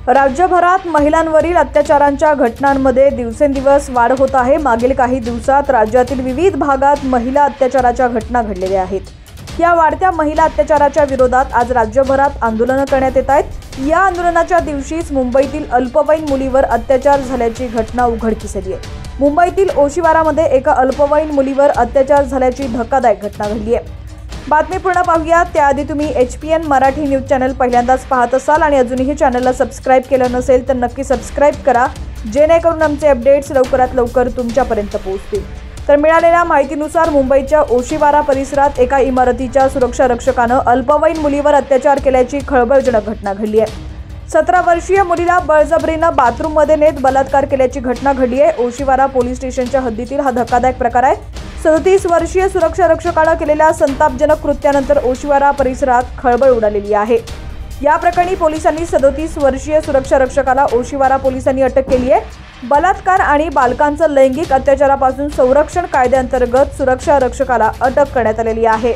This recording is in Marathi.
राज्यभरात महिलांवरील अत्याचारांच्या घटनांमध्ये दिवसेंदिवस वाढ होत आहे। मागील काही दिवसात राज्यातील विविध भागात महिला अत्याचाराच्या घटना घडलेल्या आहेत। या वाढत्या महिला अत्याचाराच्या विरोधात आज राज्यभरात आंदोलन करण्यात येत आहेत। या आंदोलनाच्या दिवशीच मुंबईतील अल्पवयीन मुलीवर अत्याचार झाल्याची घटना उघडकीस आली आहे। मुंबईतील ओशिवारामध्ये एका अल्पवयीन मुलीवर अत्याचार झाल्याची धक्कादायक घटना घडली आहे। बातमी पूर्ण पाहूया त्याआधी तुम्ही HPN मराठी न्यूज चॅनल पहिल्यांदाच पाहत असाल आणि अजूनही चॅनलला सबस्क्राइब केलं नसेल तर नक्की सबस्क्राइब करा, जेणेकरून आमचे अपडेट्स लवकरात लवकर तुमच्यापर्यंत पोहोचतील। तर मिळालेल्या माहितीनुसार मुंबईच्या ओशिवारा परिसरात एका इमारतीच्या सुरक्षा रक्षकानं अल्पवयीन मुलीवर अत्याचार केल्याची खळबळजनक घटना घडली आहे। 17 वर्षीय मुलीला बळजबरीनं बाथरूममध्ये नेत बलात्कार केल्याची घटना घडली आहे। ओशिवारा पोलीस स्टेशनच्या हद्दीतील हा धक्कादायक प्रकार आहे। 37 वर्षीय सुरक्षा रक्षकानं केलेल्या संतापजनक कृत्यानंतर ओशिवारा परिसरात खळबळ उडालेली आहे। या प्रकरणी पोलिसांनी 37 वर्षीय सुरक्षा रक्षकाला ओशिवारा पोलिसांनी अटक केली आहे। बलात्कार आणि बालकांचं लैंगिक अत्याचारापासून संरक्षण कायद्याअंतर्गत सुरक्षा रक्षकाला अटक करण्यात आलेली आहे।